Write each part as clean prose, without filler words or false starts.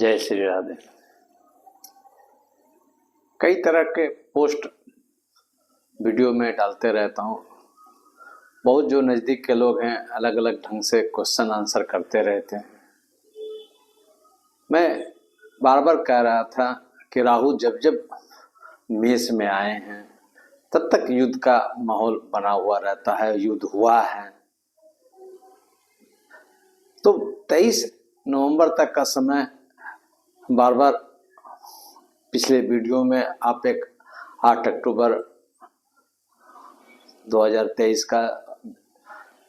जय श्री राधे। कई तरह के पोस्ट वीडियो में डालते रहता हूँ। बहुत जो नज़दीक के लोग हैं अलग अलग ढंग से क्वेश्चन आंसर करते रहते हैं। मैं बार बार कह रहा था कि राहु जब जब मेष में आए हैं तब तक युद्ध का माहौल बना हुआ रहता है, युद्ध हुआ है। तो 23 नवंबर तक का समय बार बार पिछले वीडियो में आप एक 8 अक्टूबर 2023 का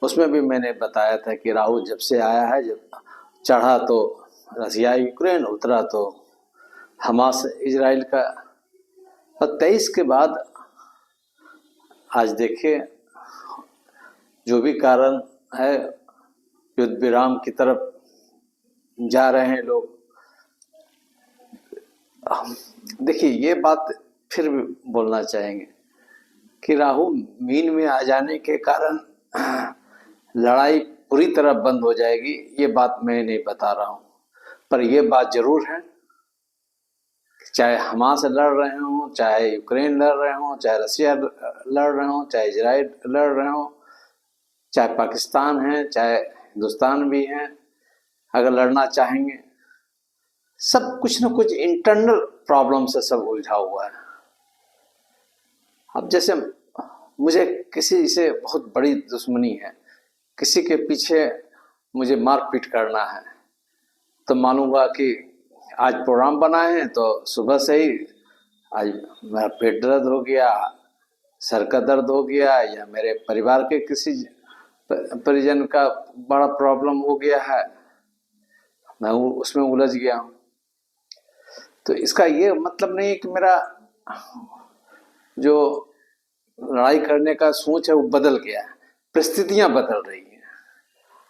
उसमें भी मैंने बताया था कि राहु जब से आया है, जब चढ़ा तो रसिया यूक्रेन, उतरा तो हमास इजराइल का, और 23 के बाद आज देखिए जो भी कारण है युद्ध विराम की तरफ जा रहे हैं लोग। देखिए ये बात फिर भी बोलना चाहेंगे कि राहु मीन में आ जाने के कारण लड़ाई पूरी तरह बंद हो जाएगी, ये बात मैं नहीं बता रहा हूँ। पर यह बात जरूर है, चाहे हमास लड़ रहे हों, चाहे यूक्रेन लड़ रहे हों, चाहे रसिया लड़ रहे हों, चाहे इजराइल लड़ रहे हों, चाहे पाकिस्तान है, चाहे हिंदुस्तान भी है, अगर लड़ना चाहेंगे, सब कुछ न कुछ इंटरनल प्रॉब्लम से सब उलझा हुआ है। अब जैसे मुझे किसी से बहुत बड़ी दुश्मनी है, किसी के पीछे मुझे मारपीट करना है, तो मानूंगा कि आज प्रोग्राम बनाए हैं तो सुबह से ही आज मेरा पेट दर्द हो गया, सर का दर्द हो गया, या मेरे परिवार के किसी परिजन का बड़ा प्रॉब्लम हो गया है, मैं उसमें उलझ गया हूँ। तो इसका ये मतलब नहीं कि मेरा जो लड़ाई करने का सोच है वो बदल गया है, परिस्थितियां बदल रही हैं।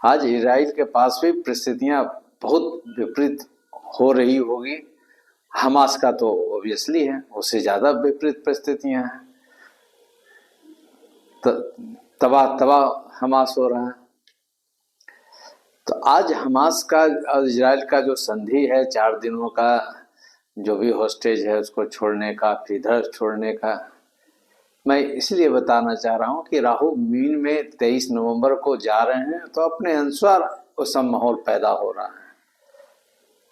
आज इजराइल के पास भी परिस्थितियां बहुत विपरीत हो रही होगी, हमास का तो ऑब्वियसली है, उससे ज्यादा विपरीत परिस्थितियां हैं। तो तबाह हमास हो रहा है। तो आज हमास का और इजराइल का जो संधि है 4 दिनों का, जो भी हॉस्टेज है उसको छोड़ने का, फिर इधर छोड़ने का, मैं इसलिए बताना चाह रहा हूँ कि राहु मीन में 23 नवंबर को जा रहे हैं तो अपने अनुसार उस माहौल पैदा हो रहा है,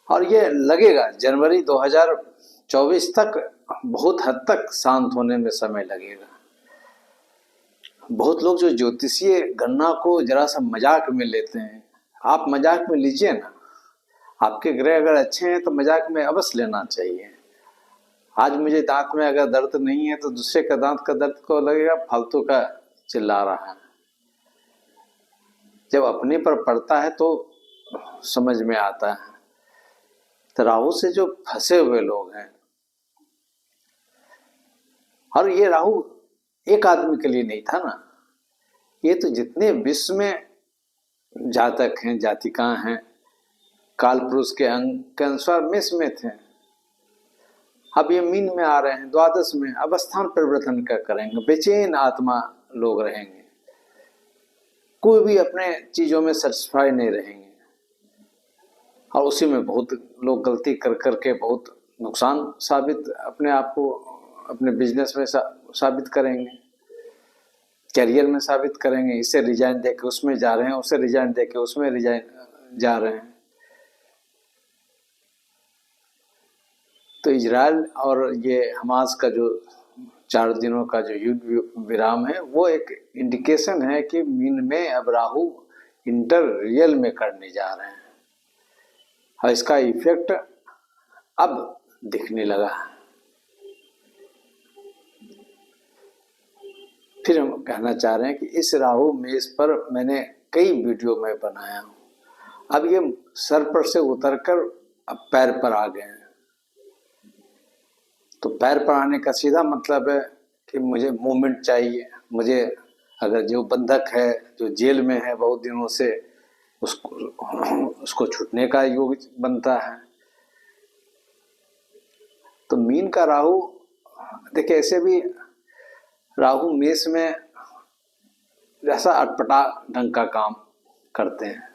और ये लगेगा जनवरी 2024 तक बहुत हद तक शांत होने में समय लगेगा। बहुत लोग जो ज्योतिषीय गणना को जरा सा मजाक में लेते हैं, आप मजाक में लीजिए ना, आपके ग्रह अगर अच्छे हैं तो मजाक में अवश्य लेना चाहिए। आज मुझे दांत में अगर दर्द नहीं है तो दूसरे का दांत का दर्द को लगेगा फालतू का चिल्ला रहा है। जब अपने पर पड़ता है तो समझ में आता है। तो राहु से जो फंसे हुए लोग हैं, और ये राहु एक आदमी के लिए नहीं था ना, ये तो जितने विश्व में जातक हैं, जातिकाएं हैं, काल पुरुष के अंग के अनुसार मेष में थे, अब ये मीन में आ रहे हैं, द्वादश में अवस्थान परिवर्तन का करेंगे, बेचैन आत्मा लोग रहेंगे, कोई भी अपने चीजों में सेटिस्फाई नहीं रहेंगे, और उसी में बहुत लोग गलती कर करके बहुत नुकसान साबित अपने आप को अपने बिजनेस में साबित करेंगे, करियर में साबित करेंगे। इसे रिजाइन देके उसमें जा रहे हैं, उसे रिजाइन देके उसमें रिजाइन जा रहे हैं। तो इजराइल और ये हमास का जो 4 दिनों का जो युद्ध विराम है वो एक इंडिकेशन है कि मीन में अब राहु इंटर रियल में करने जा रहे हैं, और इसका इफेक्ट अब दिखने लगा। फिर हम कहना चाह रहे हैं कि इस राहु मेष पर मैंने कई वीडियो में बनाया हूँ, अब ये सर पर से उतरकर अब पैर पर आ गए हैं। तो पैर पर आने का सीधा मतलब है कि मुझे मूवमेंट चाहिए, मुझे अगर जो बंधक है, जो जेल में है बहुत दिनों से, उसको छूटने का योग बनता है। तो मीन का राहु देखिए, ऐसे भी राहु मेष में जैसा अटपटा ढंग का काम करते हैं।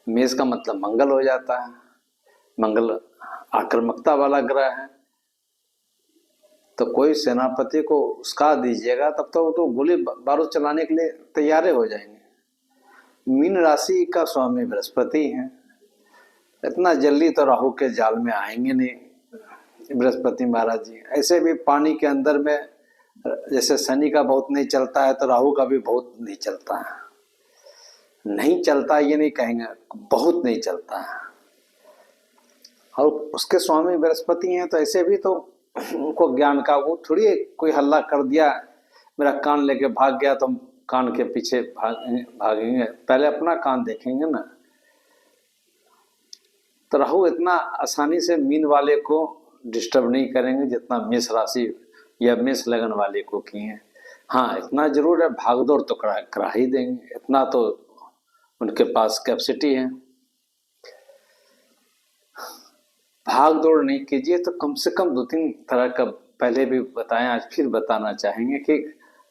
मेष का मतलब मंगल हो जाता है, मंगल आक्रामकता वाला ग्रह है, तो कोई सेनापति को उसका दीजिएगा तब तो गोली बारूद चलाने के लिए तैयार हो जाएंगे। मीन राशि का स्वामी बृहस्पति है, इतना जल्दी तो राहु के जाल में आएंगे नहीं बृहस्पति महाराज जी। ऐसे भी पानी के अंदर में जैसे शनि का बहुत नहीं चलता है, तो राहु का भी बहुत नहीं चलता है। नहीं चलता ये नहीं कहेंगे, बहुत नहीं चलता है। और उसके स्वामी बृहस्पति हैं, तो ऐसे भी तो उनको ज्ञान का वो थोड़ी कोई हल्ला कर दिया, मेरा कान लेके भाग गया तो हम कान के पीछे भागेंगे, पहले अपना कान देखेंगे ना। तो राहु इतना आसानी से मीन वाले को डिस्टर्ब नहीं करेंगे जितना मेष राशि या मेष लगन वाले को किए हैं। हाँ, इतना जरूर है, भागदौड़ तो करा ही देंगे, इतना तो उनके पास कैपेसिटी है। भाग दौड़ नहीं कीजिए तो कम से कम 2-3 तरह का पहले भी बताया, आज फिर बताना चाहेंगे कि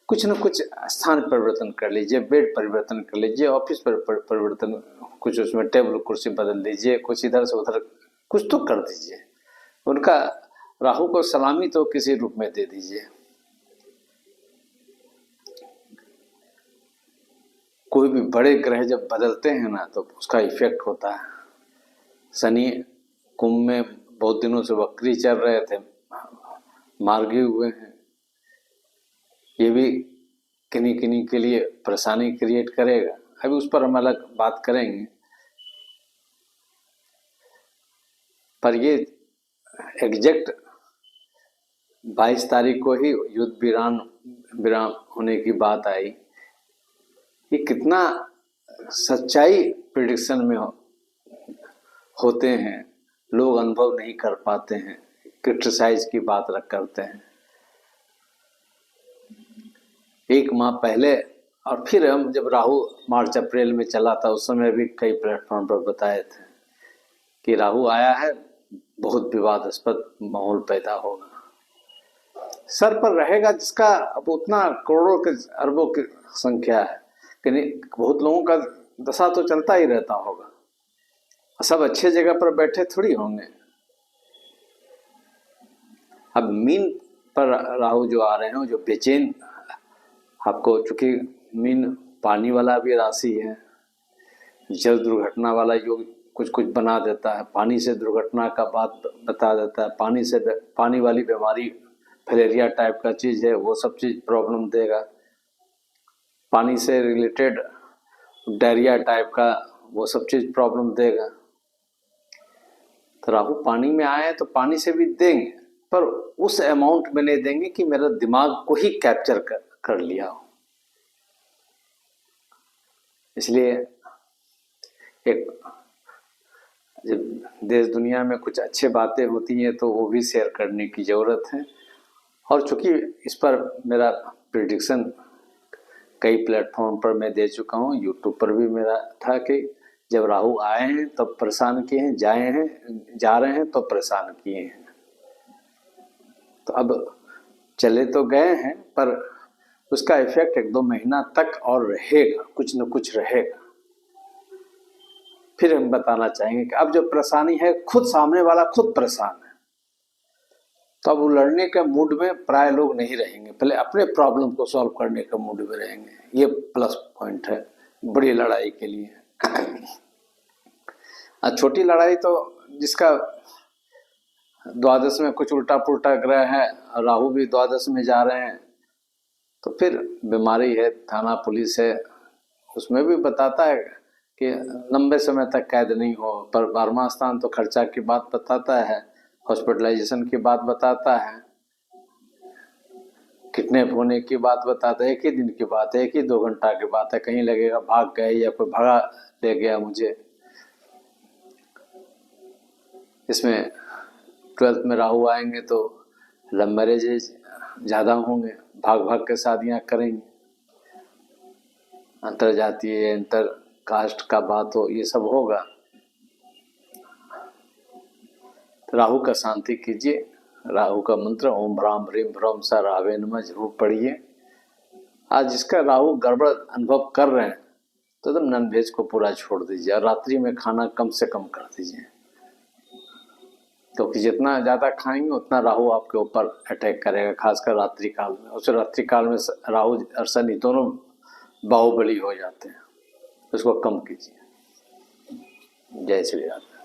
कुछ न कुछ स्थान परिवर्तन कर लीजिए, बेड परिवर्तन कर लीजिए, ऑफिस पर परिवर्तन, कुछ उसमें टेबल कुर्सी बदल दीजिए, कुछ इधर से उधर कुछ तो कर दीजिए। उनका राहु को सलामी तो किसी रूप में दे दीजिए। कोई भी बड़े ग्रह जब बदलते हैं ना तो उसका इफेक्ट होता है। शनि कुंभ में बहुत दिनों से वक्री चल रहे थे, मार्गी हुए हैं, ये भी किन्हीं किन्हीं के लिए परेशानी क्रिएट करेगा। अभी उस पर हम अलग बात करेंगे, पर ये एग्जैक्ट 22 तारीख को ही युद्ध विराम होने की बात आई। ये कितना सच्चाई प्रिडिक्शन में होते हैं, लोग अनुभव नहीं कर पाते हैं, क्रिटिसाइज की बात करते हैं। 1 माह पहले, और फिर हम जब राहु मार्च अप्रैल में चला था उस समय भी कई प्लेटफॉर्म पर बताए थे कि राहु आया है, बहुत विवादास्पद माहौल पैदा होगा, सर पर रहेगा जिसका अब उतना करोड़ों के अरबों की संख्या है कि बहुत लोगों का दशा तो चलता ही रहता होगा, सब अच्छे जगह पर बैठे थोड़ी होंगे। अब मीन पर राहु जो आ रहे हैं जो बेचैन, आपको चूंकि मीन पानी वाला भी राशि है, जल दुर्घटना वाला योग कुछ कुछ बना देता है, पानी से दुर्घटना का बात बता देता है, पानी वाली बीमारी फलेरिया टाइप का चीज है, वो सब चीज प्रॉब्लम देगा। पानी से रिलेटेड डायरिया टाइप का वो सब चीज प्रॉब्लम देगा। तो राहु पानी में आए तो पानी से भी देंगे, पर उस अमाउंट में नहीं देंगे कि मेरा दिमाग को ही कैप्चर कर लिया हो। इसलिए एक जब देश दुनिया में कुछ अच्छे बातें होती हैं तो वो भी शेयर करने की जरूरत है। और चूंकि इस पर मेरा प्रिडिक्शन कई प्लेटफॉर्म पर मैं दे चुका हूँ, यूट्यूब पर भी मेरा था कि जब राहु आए हैं तब तो परेशान किए हैं, जा रहे हैं तो परेशान किए हैं। तो अब चले तो गए हैं, पर उसका इफेक्ट 1-2 महीना तक और रहेगा, कुछ न कुछ रहेगा। फिर हम बताना चाहेंगे कि अब जो परेशानी है, खुद सामने वाला खुद परेशान है, तो अब वो लड़ने के मूड में प्राय लोग नहीं रहेंगे, पहले अपने प्रॉब्लम को सॉल्व करने के मूड में रहेंगे। ये प्लस पॉइंट है बड़ी लड़ाई के लिए। छोटी लड़ाई तो जिसका द्वादश में कुछ उल्टा पुल्टा ग्रह है, राहु भी द्वादश में जा रहे हैं, तो फिर बीमारी है, थाना पुलिस है, उसमें भी बताता है कि लंबे समय तक कैद नहीं हो, पर 12वां स्थान तो खर्चा की बात बताता है, हॉस्पिटलाइजेशन की बात बताता है, किडनैप होने की बात बताता है, 1 ही दिन की बात है, 1-2 घंटा की बात है, कहीं लगेगा भाग गए या कोई भगा ले गया मुझे। इसमें 12th में राहु आएंगे तो लव मैरिजेज ज़्यादा होंगे, भाग भाग के शादियाँ करेंगे, अंतर जातीय अंतर कास्ट का बात हो, ये सब होगा। तो राहु का शांति कीजिए, राहु का मंत्र ओम ह्राम ह्रीम ह्रौम सा राहवे नमः जरूर पढ़िए। आज जिसका राहु गड़बड़ अनुभव कर रहे हैं तो एकदम नॉनवेज को पूरा छोड़ दीजिए और रात्रि में खाना कम से कम कर दीजिए। क्योंकि जितना ज़्यादा खाएंगे उतना राहु आपके ऊपर अटैक करेगा, खासकर रात्रि काल में। उस रात्रि काल में राहु और शनि दोनों बाहुबली हो जाते हैं। उसको कम कीजिए। जय श्री राम।